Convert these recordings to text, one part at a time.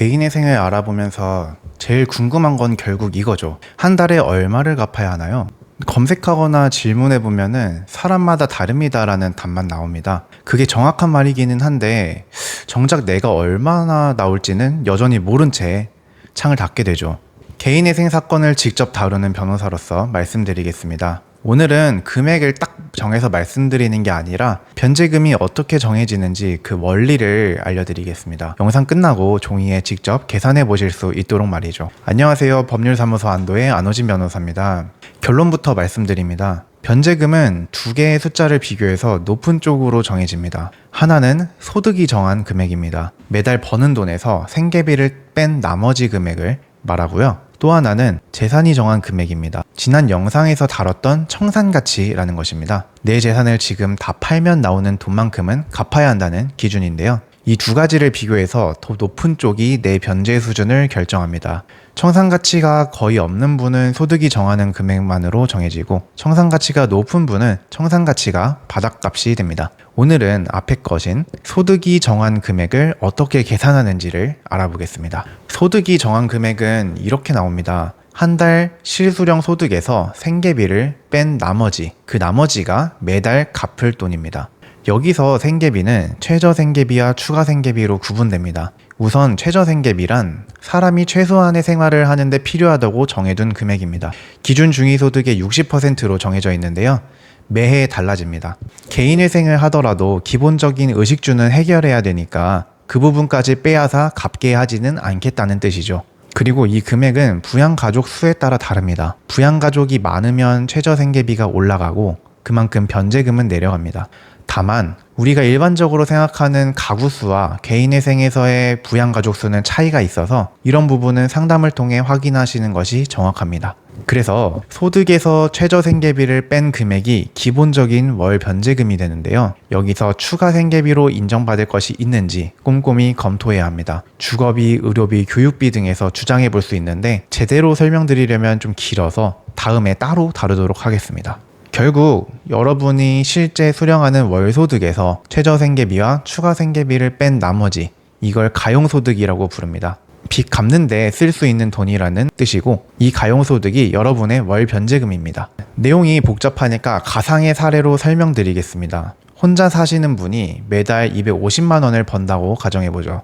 개인의 생을 알아보면서 제일 궁금한 건 결국 이거죠. 한 달에 얼마를 갚아야 하나요? 검색하거나 질문해보면은 사람마다 다릅니다라는 답만 나옵니다. 그게 정확한 말이기는 한데 정작 내가 얼마나 나올지는 여전히 모른 채 창을 닫게 되죠. 개인의 생 사건을 직접 다루는 변호사로서 말씀드리겠습니다. 오늘은 금액을 딱 정해서 말씀드리는 게 아니라 변제금이 어떻게 정해지는지 그 원리를 알려드리겠습니다. 영상 끝나고 종이에 직접 계산해 보실 수 있도록 말이죠. 안녕하세요. 법률사무소 안도의 안호진 변호사입니다. 결론부터 말씀드립니다. 변제금은 두 개의 숫자를 비교해서 높은 쪽으로 정해집니다. 하나는 소득이 정한 금액입니다. 매달 버는 돈에서 생계비를 뺀 나머지 금액을 말하고요. 또 하나는 재산이 정한 금액입니다. 지난 영상에서 다뤘던 청산가치라는 것입니다. 내 재산을 지금 다 팔면 나오는 돈만큼은 갚아야 한다는 기준인데요. 이 두 가지를 비교해서 더 높은 쪽이 내 변제 수준을 결정합니다. 청산가치가 거의 없는 분은 소득이 정하는 금액만으로 정해지고 청산가치가 높은 분은 청산가치가 바닥값이 됩니다. 오늘은 앞에 것인 소득이 정한 금액을 어떻게 계산하는지를 알아보겠습니다. 소득이 정한 금액은 이렇게 나옵니다. 한 달 실수령 소득에서 생계비를 뺀 나머지, 그 나머지가 매달 갚을 돈입니다. 여기서 생계비는 최저생계비와 추가생계비로 구분됩니다. 우선 최저생계비란 사람이 최소한의 생활을 하는데 필요하다고 정해둔 금액입니다. 기준 중위소득의 60%로 정해져 있는데요. 매해 달라집니다. 개인회생을 하더라도 기본적인 의식주는 해결해야 되니까 그 부분까지 빼앗아 갚게 하지는 않겠다는 뜻이죠. 그리고 이 금액은 부양가족 수에 따라 다릅니다. 부양가족이 많으면 최저생계비가 올라가고 그만큼 변제금은 내려갑니다. 다만 우리가 일반적으로 생각하는 가구 수와 개인회생에서의 부양가족 수는 차이가 있어서 이런 부분은 상담을 통해 확인하시는 것이 정확합니다. 그래서 소득에서 최저생계비를 뺀 금액이 기본적인 월 변제금이 되는데요. 여기서 추가 생계비로 인정받을 것이 있는지 꼼꼼히 검토해야 합니다. 주거비, 의료비, 교육비 등에서 주장해 볼 수 있는데 제대로 설명드리려면 좀 길어서 다음에 따로 다루도록 하겠습니다. 결국 여러분이 실제 수령하는 월소득에서 최저생계비와 추가생계비를 뺀 나머지, 이걸 가용소득이라고 부릅니다. 빚 갚는데 쓸 수 있는 돈이라는 뜻이고 이 가용소득이 여러분의 월 변제금입니다. 내용이 복잡하니까 가상의 사례로 설명드리겠습니다. 혼자 사시는 분이 매달 250만 원을 번다고 가정해보죠.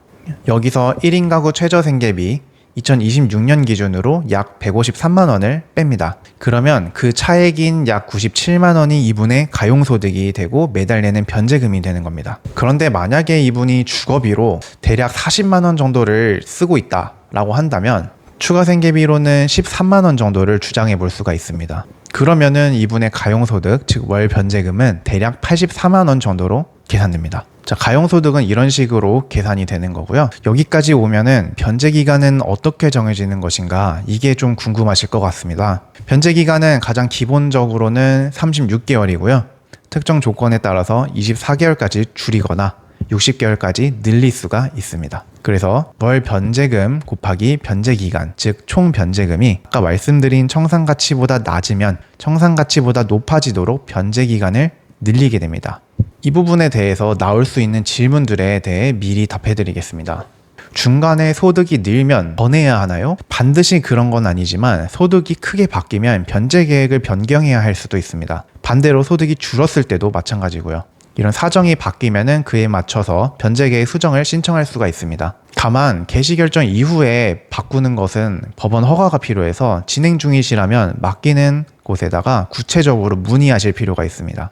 여기서 1인 가구 최저생계비 2026년 기준으로 약 153만 원을 뺍니다. 그러면 그 차액인 약 97만 원이 이분의 가용소득이 되고 매달 내는 변제금이 되는 겁니다. 그런데 만약에 이분이 주거비로 대략 40만 원 정도를 쓰고 있다라고 한다면 추가생계비로는 13만 원 정도를 주장해 볼 수가 있습니다. 그러면은 이분의 가용소득, 즉 월 변제금은 대략 84만 원 정도로 계산됩니다. 자, 가용소득은 이런 식으로 계산이 되는 거고요. 여기까지 오면은 변제기간은 어떻게 정해지는 것인가, 이게 좀 궁금하실 것 같습니다. 변제기간은 가장 기본적으로는 36개월이고요. 특정 조건에 따라서 24개월까지 줄이거나 60개월까지 늘릴 수가 있습니다. 그래서 월 변제금 곱하기 변제기간, 즉 총 변제금이 아까 말씀드린 청산가치보다 낮으면 청산가치보다 높아지도록 변제기간을 늘리게 됩니다. 이 부분에 대해서 나올 수 있는 질문들에 대해 미리 답해드리겠습니다. 중간에 소득이 늘면 더 내야 하나요? 반드시 그런 건 아니지만 소득이 크게 바뀌면 변제 계획을 변경해야 할 수도 있습니다. 반대로 소득이 줄었을 때도 마찬가지고요. 이런 사정이 바뀌면은 그에 맞춰서 변제 계획 수정을 신청할 수가 있습니다. 다만 개시 결정 이후에 바꾸는 것은 법원 허가가 필요해서 진행 중이시라면 맡기는 곳에다가 구체적으로 문의하실 필요가 있습니다.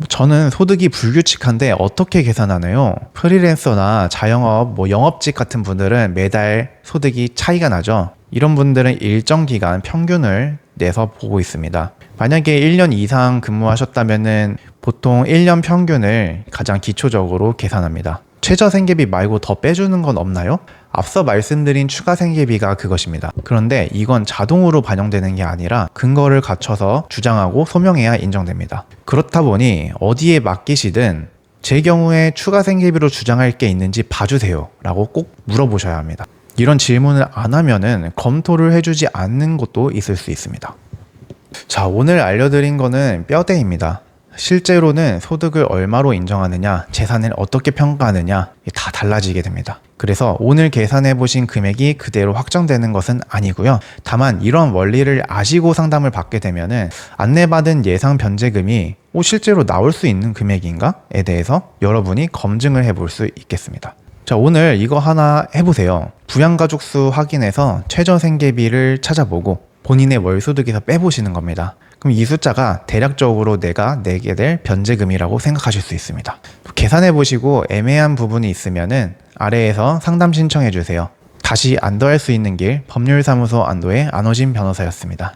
저는 소득이 불규칙한데 어떻게 계산하나요? 프리랜서나 자영업, 영업직 같은 분들은 매달 소득이 차이가 나죠. 이런 분들은 일정 기간 평균을 내서 보고 있습니다. 만약에 1년 이상 근무하셨다면은 보통 1년 평균을 가장 기초적으로 계산합니다. 최저생계비 말고 더 빼주는 건 없나요? 앞서 말씀드린 추가생계비가 그것입니다. 그런데 이건 자동으로 반영되는 게 아니라 근거를 갖춰서 주장하고 소명해야 인정됩니다. 그렇다 보니 어디에 맡기시든 제 경우에 추가생계비로 주장할 게 있는지 봐주세요 라고 꼭 물어보셔야 합니다. 이런 질문을 안 하면은 검토를 해주지 않는 것도 있을 수 있습니다. 자, 오늘 알려드린 거는 뼈대입니다. 실제로는 소득을 얼마로 인정하느냐, 재산을 어떻게 평가하느냐 다 달라지게 됩니다. 그래서 오늘 계산해 보신 금액이 그대로 확정되는 것은 아니고요. 다만 이런 원리를 아시고 상담을 받게 되면은 안내받은 예상 변제금이 실제로 나올 수 있는 금액인가에 대해서 여러분이 검증을 해볼 수 있겠습니다. 자, 오늘 이거 하나 해보세요. 부양가족수 확인해서 최저생계비를 찾아보고 본인의 월소득에서 빼보시는 겁니다. 그럼 이 숫자가 대략적으로 내가 내게 될 변제금이라고 생각하실 수 있습니다. 계산해보시고 애매한 부분이 있으면은 아래에서 상담 신청해주세요. 다시 안도할 수 있는 길 법률사무소 안도의 안호진 변호사였습니다.